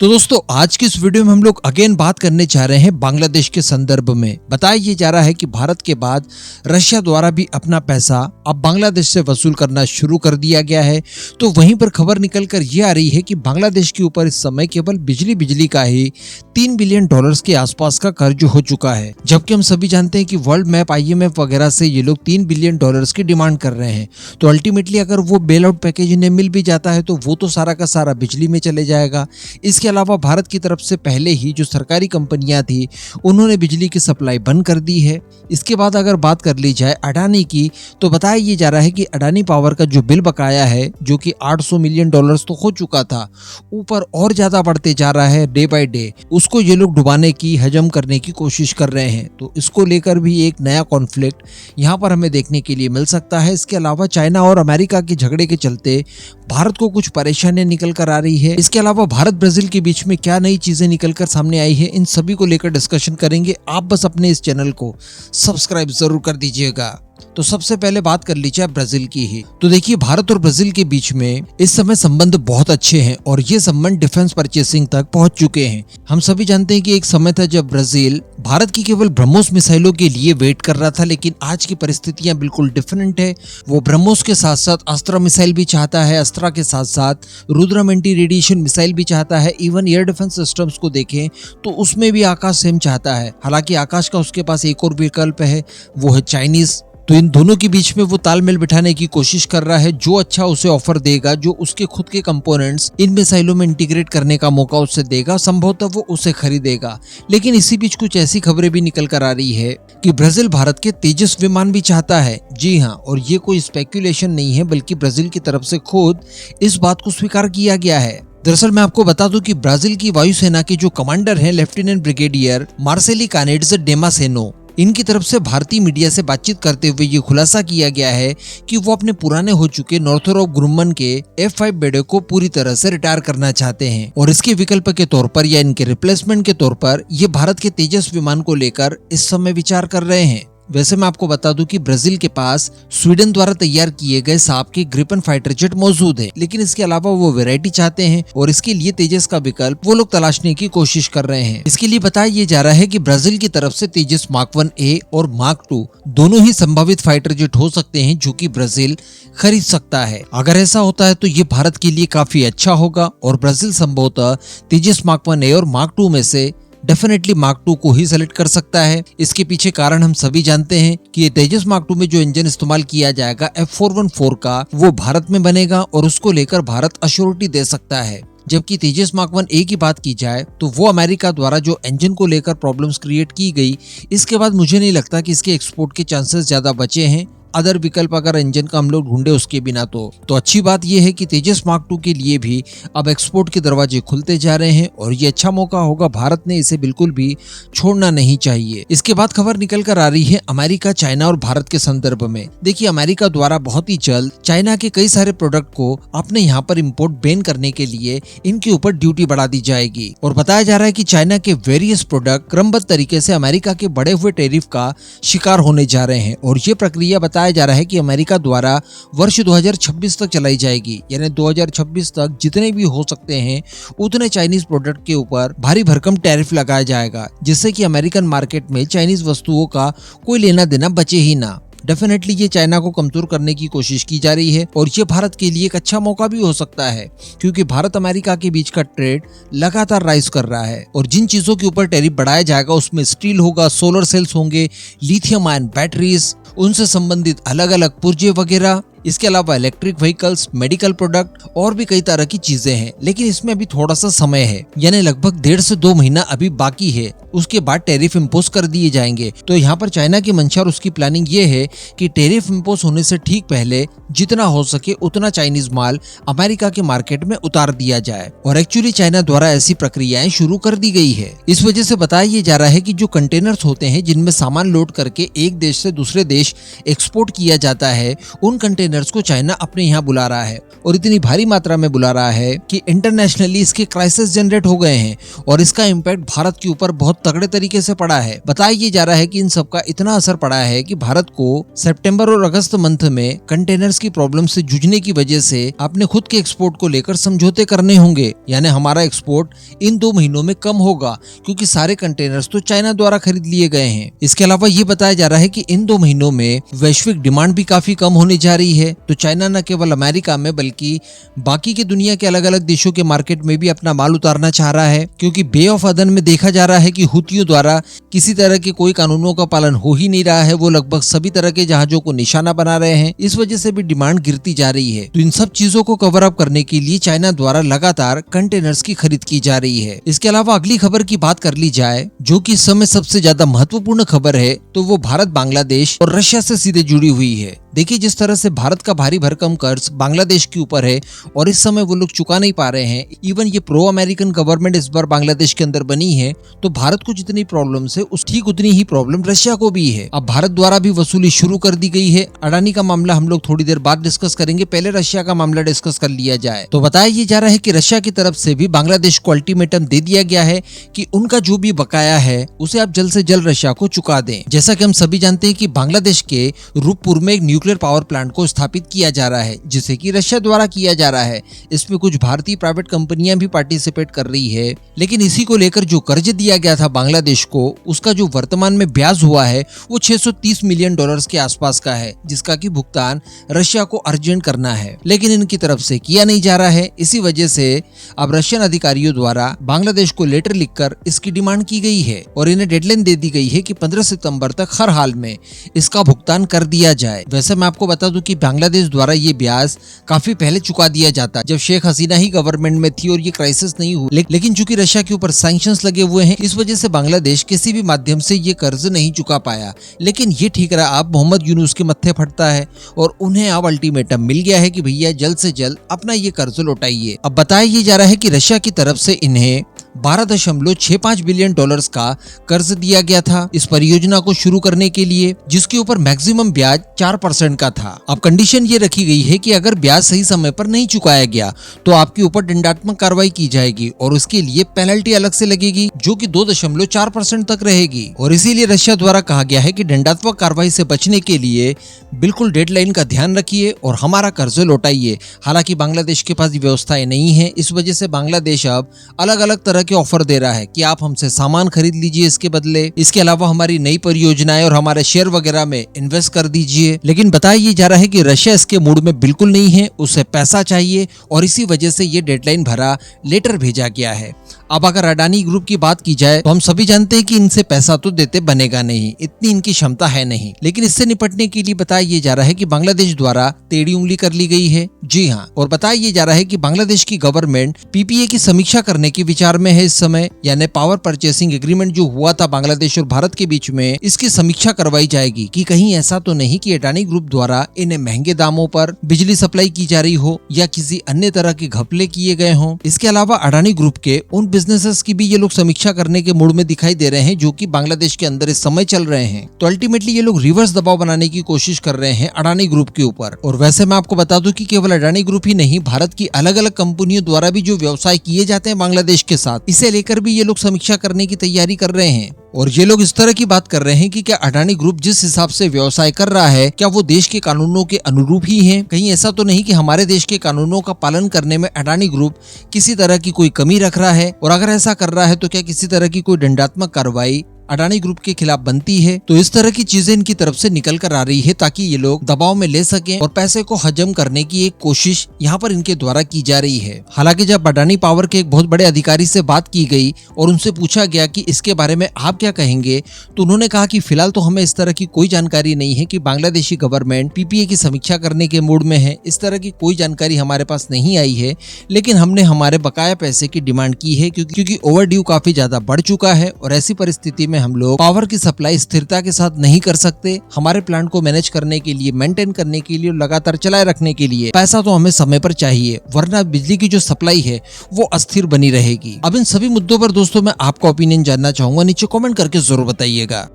तो दोस्तों आज की इस वीडियो में हम लोग अगेन बात करने जा रहे हैं बांग्लादेश के संदर्भ में। बताया ये जा रहा है कि भारत के बाद रशिया द्वारा भी अपना पैसा अब बांग्लादेश से वसूल करना शुरू कर दिया गया है। तो वहीं पर खबर निकल कर ये आ रही है कि बांग्लादेश के ऊपर इस समय केवल बिजली का ही $3 बिलियन के आसपास का कर्ज हो चुका है, जबकि हम सभी जानते हैं कि वर्ल्ड मैप IMF वगैरह से ये लोग $3 बिलियन की डिमांड कर रहे हैं। तो अल्टीमेटली अगर वो बेल आउट पैकेज इन्हें मिल भी जाता है तो वो तो सारा का सारा बिजली में चले जाएगा। इसके अलावा भारत की तरफ से पहले ही जो सरकारी कंपनियां थी उन्होंने बिजली की सप्लाई बंद कर दी है। इसके बाद अगर बात कर ली जाए अडानी की, तो बताया ये जा रहा है कि अडानी पावर का जो बिल बकाया है जो कि $800 मिलियन तो हो चुका था, ऊपर और ज्यादा बढ़ते जा रहा है डे बाय डे। उसको ये लोग डुबाने की, हजम करने की कोशिश कर रहे हैं। तो इसको लेकर भी एक नया कॉन्फ्लिक्ट यहाँ पर हमें देखने के लिए मिल सकता है। इसके अलावा चाइना और अमेरिका के झगड़े के चलते भारत को कुछ परेशानियां निकल कर आ रही है। इसके अलावा भारत ब्राजील के बीच में क्या नई चीजें निकल कर सामने आई है, इन सभी को लेकर डिस्कशन करेंगे। आप बस अपने इस चैनल को सब्सक्राइब जरूर कर दीजिएगा। तो सबसे पहले बात कर लीजिए ब्राजील की ही। तो देखिए भारत और ब्राजील के बीच में इस समय संबंध बहुत अच्छे हैं और ये संबंध डिफेंस परचेसिंग तक पहुंच चुके हैं। हम सभी जानते हैं कि एक समय था जब ब्राजील भारत की केवल ब्रह्मोस मिसाइलों के लिए वेट कर रहा था, लेकिन आज की परिस्थितियां बिल्कुल डिफरेंट है। वो ब्रह्मोस के साथ साथ अस्त्रा मिसाइल भी चाहता है, अस्त्रा के साथ साथ रुद्रम एंटी रेडिएशन मिसाइल भी चाहता है। इवन एयर डिफेंस सिस्टम्स को देखें तो उसमें भी आकाश सेम चाहता है। हालांकि आकाश का उसके पास एक और विकल्प है, वो है चाइनीज। तो इन दोनों के बीच में वो तालमेल बिठाने की कोशिश कर रहा है। जो अच्छा उसे ऑफर देगा, जो उसके खुद के कंपोनेंट्स इन मिसाइलों में इंटीग्रेट करने का मौका उसे देगा, संभवतः वो उसे खरीदेगा। लेकिन इसी बीच कुछ ऐसी खबरें भी निकल कर आ रही है कि ब्राजील भारत के तेजस विमान भी चाहता है। जी हाँ, और ये कोई स्पेक्यूलेशन नहीं है, बल्कि ब्राजील की तरफ से खुद इस बात को स्वीकार किया गया है। दरअसल मैं आपको बता दूं कि ब्राजील की वायुसेना के जो कमांडर हैं लेफ्टिनेंट ब्रिगेडियर मार्सेली कानेड्स डेमासेनो, इनकी तरफ से भारतीय मीडिया से बातचीत करते हुए ये खुलासा किया गया है कि वो अपने पुराने हो चुके नॉर्थरोप ग्रुमन के F5 बेड़े को पूरी तरह से रिटायर करना चाहते हैं और इसके विकल्प के तौर पर या इनके रिप्लेसमेंट के तौर पर ये भारत के तेजस विमान को लेकर इस समय विचार कर रहे हैं। वैसे मैं आपको बता दूं कि ब्राजील के पास स्वीडन द्वारा तैयार किए गए साप के ग्रिपन फाइटर जेट मौजूद है, लेकिन इसके अलावा वो वैरायटी चाहते हैं और इसके लिए तेजस का विकल्प वो लोग तलाशने की कोशिश कर रहे हैं। इसके लिए बताया ये जा रहा है कि ब्राजील की तरफ से तेजस मार्क 1A और मार्क 2 दोनों ही संभावित फाइटर जेट हो सकते हैं, जो कि ब्राजील खरीद सकता है। अगर ऐसा होता है तो ये भारत के लिए काफी अच्छा होगा और ब्राजील संभवतः तेजस मार्क 1A और मार्क 2 में से डेफिनेटली मार्क 2 को ही सेलेक्ट कर सकता है। इसके पीछे कारण हम सभी जानते हैं कि ये तेजस मार्क 2 में जो इंजन इस्तेमाल किया जाएगा F414 का, वो भारत में बनेगा और उसको लेकर भारत अश्योरिटी दे सकता है। जबकि तेजस मार्क 1A की बात की जाए तो वो अमेरिका द्वारा जो इंजन को लेकर प्रॉब्लम्स क्रिएट की गई, इसके बाद मुझे नहीं लगता कि इसके एक्सपोर्ट के चांसेस ज्यादा बचे हैं। अदर विकल्प अगर इंजन का हम लोग ढूंढे उसके बिना तो अच्छी बात यह है कि तेजस मार्क 2 के लिए भी अब एक्सपोर्ट के दरवाजे खुलते जा रहे हैं और ये अच्छा मौका होगा। भारत ने इसे बिल्कुल भी छोड़ना नहीं चाहिए। इसके बाद खबर निकल कर आ रही है अमेरिका, चाइना और भारत के संदर्भ में। देखिए अमेरिका द्वारा बहुत ही जल्द चाइना के कई सारे प्रोडक्ट को अपने यहाँ पर इम्पोर्ट बैन करने के लिए इनके ऊपर ड्यूटी बढ़ा दी जाएगी और बताया जा रहा है कि चाइना के वेरियस प्रोडक्ट क्रमबद्ध तरीके से अमेरिका के बढ़े हुए टैरिफ का शिकार होने जा रहे हैं और ये प्रक्रिया बताया जा रहा है कि अमेरिका द्वारा वर्ष 2026 तक चलाई जाएगी। यानी 2026 तक जितने भी हो सकते हैं उतने चाइनीज प्रोडक्ट के ऊपर भारी भरकम टैरिफ लगाया जाएगा, जिससे कि अमेरिकन मार्केट में चाइनीज वस्तुओं का कोई लेना देना बचे ही ना। डेफिनेटली ये चाइना को कमजोर करने की कोशिश की जा रही है और ये भारत के लिए एक अच्छा मौका भी हो सकता है, क्योंकि भारत अमेरिका के बीच का ट्रेड लगातार राइज कर रहा है और जिन चीजों के ऊपर टैरिफ बढ़ाया जाएगा उसमें स्टील होगा, सोलर सेल्स होंगे, लिथियम आयन बैटरीज, उनसे संबंधित अलग अलग पुर्जे वगैरह, इसके अलावा इलेक्ट्रिक व्हीकल्स, मेडिकल प्रोडक्ट और भी कई तरह की चीजें हैं। लेकिन इसमें अभी थोड़ा सा समय है, यानी लगभग 1.5 से 2 महीना अभी बाकी है। उसके बाद टैरिफ इम्पोज कर दिए जाएंगे। तो यहाँ पर चाइना की मंशा और उसकी प्लानिंग ये है कि टैरिफ इम्पोज होने से ठीक पहले जितना हो सके उतना चाइनीज माल अमेरिका के मार्केट में उतार दिया जाए और एक्चुअली चाइना द्वारा ऐसी प्रक्रियाएं शुरू कर दी गई है। इस वजह से बताया ये जा रहा है कि जो कंटेनर्स होते हैं जिनमें सामान लोड करके एक देश से दूसरे देश एक्सपोर्ट किया जाता है, उन कंटेनर कंटेनर्स को चाइना अपने यहाँ बुला रहा है और इतनी भारी मात्रा में बुला रहा है कि इंटरनेशनली इसके क्राइसिस जनरेट हो गए हैं और इसका इम्पैक्ट भारत के ऊपर बहुत तगड़े तरीके से पड़ा है। बताया ये जा रहा है कि इन सब का इतना असर पड़ा है कि भारत को सितंबर और अगस्त मंथ में कंटेनर्स की प्रॉब्लम से जूझने की वजह से अपने खुद के एक्सपोर्ट को लेकर समझौते करने होंगे, यानी हमारा एक्सपोर्ट इन 2 महीनों में कम होगा क्योंकि सारे कंटेनर्स तो चाइना द्वारा खरीद लिए गए हैं। इसके अलावा ये बताया जा रहा है कि इन 2 महीनों में वैश्विक डिमांड भी काफी कम होने जा रही है, तो चाइना न केवल अमेरिका में बल्कि बाकी की दुनिया के अलग अलग देशों के मार्केट में भी अपना माल उतारना चाह रहा है, क्योंकि बे ऑफ अदन में देखा जा रहा है कि हुतियों द्वारा किसी तरह के कोई कानूनों का पालन हो ही नहीं रहा है। वो लगभग सभी तरह के जहाजों को निशाना बना रहे हैं, इस वजह से भी डिमांड गिरती जा रही है। तो इन सब चीजों को कवर अप करने के लिए चाइना द्वारा लगातार कंटेनर्स की खरीद की जा रही है। इसके अलावा अगली खबर की बात कर ली जाए, जो कि इस समय सबसे ज्यादा महत्वपूर्ण खबर है, तो वो भारत, बांग्लादेश और रशिया से सीधे जुड़ी हुई है। देखिए, जिस तरह से भारत का भारी भरकम कर्ज बांग्लादेश के ऊपर है और इस समय वो लोग चुका नहीं पा रहे हैं, इवन ये प्रो अमेरिकन गवर्नमेंट इस बार बांग्लादेश के अंदर बनी है, तो भारत को जितनी प्रॉब्लम है उस ठीक उतनी ही प्रॉब्लम रशिया को भी है। अब भारत द्वारा भी वसूली शुरू कर दी गई है। अडानी का मामला हम लोग थोड़ी देर बाद डिस्कस करेंगे, पहले रशिया का मामला डिस्कस कर लिया जाए। तो बताया ये जा रहा है कि रशिया की तरफ से भी बांग्लादेश को अल्टीमेटम दे दिया गया है कि उनका जो भी बकाया है उसे आप जल्द से जल्द रशिया को चुका दें। जैसा कि हम सभी जानते हैं कि बांग्लादेश के रूपपुर में एक न्यूक्लियर पावर प्लांट को स्थापित किया जा रहा है, जिसे कि रशिया द्वारा किया जा रहा है। इसमें कुछ भारतीय प्राइवेट कंपनियां भी पार्टिसिपेट कर रही है, लेकिन इसी को लेकर जो कर्ज दिया गया था बांग्लादेश को, उसका जो वर्तमान में ब्याज हुआ है वो $630 मिलियन के आसपास का है, जिसका कि भुगतान रशिया को अर्जेंट करना है, लेकिन इनकी तरफ से किया नहीं जा रहा है। इसी वजह से अब रशियन अधिकारियों द्वारा बांग्लादेश को लेटर लिखकर इसकी डिमांड की गई है और इन्हें डेडलाइन दे दी गई है कि 15 सितंबर तक हर हाल में इसका भुगतान कर दिया जाए। वैसे मैं आपको बता दूं कि बांग्लादेश द्वारा ये ब्याज काफी पहले चुका दिया जाता, जब शेख हसीना ही गवर्नमेंट में थी और ये क्राइसिस नहीं हुई, लेकिन चूंकि रशिया के ऊपर सैंक्शंस लगे हुए हैं, इस वजह से बांग्लादेश किसी भी माध्यम से ये कर्ज नहीं चुका पाया। लेकिन ये ठीक रहा, अब मोहम्मद यूनुस के मत्थे फटता है और उन्हें अब अल्टीमेटम मिल गया है कि भैया जल्द से जल्द अपना ये कर्ज लौटाइए। अब बताया ये जा रहा है कि रशिया की तरफ से इन्हें $12.65 बिलियन का कर्ज दिया गया था इस परियोजना को शुरू करने के लिए, जिसके ऊपर मैक्सिमम ब्याज 4% का था। अब कंडीशन ये रखी गई है कि अगर ब्याज सही समय पर नहीं चुकाया गया तो आपके ऊपर दंडात्मक कार्रवाई की जाएगी और उसके लिए पेनल्टी अलग से लगेगी, जो कि 2.4% तक रहेगी। और इसीलिए रशिया द्वारा कहा गया है कि दंडात्मक कार्रवाई से बचने के लिए बिल्कुल डेडलाइन का ध्यान रखिए और हमारा कर्ज लौटाइए। हालांकि बांग्लादेश के पास व्यवस्थाएं नहीं है, इस वजह से बांग्लादेश अब अलग अलग तरह के ऑफर दे रहा है कि आप हमसे सामान खरीद लीजिए इसके बदले, इसके अलावा हमारी नई परियोजनाएं और हमारे शेयर वगैरह में इन्वेस्ट कर दीजिए। लेकिन बताया ये जा रहा है कि रशिया इसके मूड में बिल्कुल नहीं है, उसे पैसा चाहिए और इसी वजह से ये डेडलाइन भरा लेटर भेजा गया है। अब अगर अडानी ग्रुप की बात की जाए तो हम सभी जानते हैं कि इनसे पैसा तो देते बनेगा नहीं, इतनी इनकी क्षमता है नहीं, लेकिन इससे निपटने के लिए बताया ये जा रहा है कि बांग्लादेश द्वारा टेढ़ी उंगली कर ली गई है। जी हाँ, और बताया ये जा रहा है कि बांग्लादेश की गवर्नमेंट पीपीए की समीक्षा करने के विचार में है इस समय, यानी पावर परचेसिंग एग्रीमेंट जो हुआ था बांग्लादेश और भारत के बीच में, इसकी समीक्षा करवाई जाएगी कि कहीं ऐसा तो नहीं कि अडानी ग्रुप द्वारा इन्हें महंगे दामों पर बिजली सप्लाई की जा रही हो या किसी अन्य तरह के घपले किए गए हों। इसके अलावा अडानी ग्रुप के उन बिजनेसेस की भी ये लोग समीक्षा करने के मूड में दिखाई दे रहे हैं जो कि बांग्लादेश के अंदर इस समय चल रहे हैं। तो अल्टीमेटली ये लोग रिवर्स दबाव बनाने की कोशिश कर रहे हैं अडानी ग्रुप के ऊपर। और वैसे मैं आपको बता दूं कि केवल अडानी ग्रुप ही नहीं, भारत की अलग अलग कंपनियों द्वारा भी जो व्यवसाय किए जाते हैं बांग्लादेश के साथ, इसे लेकर भी ये लोग समीक्षा करने की तैयारी कर रहे हैं। और ये लोग इस तरह की बात कर रहे हैं कि क्या अडानी ग्रुप जिस हिसाब से व्यवसाय कर रहा है, क्या वो देश के कानूनों के अनुरूप ही है? कहीं ऐसा तो नहीं कि हमारे देश के कानूनों का पालन करने में अडानी ग्रुप किसी तरह की कोई कमी रख रहा है? और अगर ऐसा कर रहा है तो क्या किसी तरह की कोई दंडात्मक कार्रवाई अडानी ग्रुप के खिलाफ बनती है? तो इस तरह की चीजें इनकी तरफ से निकल कर आ रही है ताकि ये लोग दबाव में ले सकें और पैसे को हजम करने की एक कोशिश यहाँ पर इनके द्वारा की जा रही है। हालांकि जब अडानी पावर के एक बहुत बड़े अधिकारी से बात की गई और उनसे पूछा गया कि इसके बारे में आप क्या कहेंगे, तो उन्होंने कहा कि फिलहाल तो हमें इस तरह की कोई जानकारी नहीं है कि बांग्लादेशी गवर्नमेंट पीपीए की समीक्षा करने के मूड में है। इस तरह की कोई जानकारी हमारे पास नहीं आई है, लेकिन हमने हमारे बकाया पैसे की डिमांड की है क्योंकि ओवरड्यू काफी ज्यादा बढ़ चुका है और ऐसी परिस्थिति में हम लोग पावर की सप्लाई स्थिरता के साथ नहीं कर सकते। हमारे प्लांट को मैनेज करने के लिए, मेंटेन करने के लिए, लगातार चलाए रखने के लिए पैसा तो हमें समय पर चाहिए, वरना बिजली की जो सप्लाई है वो अस्थिर बनी रहेगी। अब इन सभी मुद्दों पर दोस्तों मैं आपका ओपिनियन जानना चाहूंगा, नीचे कमेंट करके जरूर बताइएगा।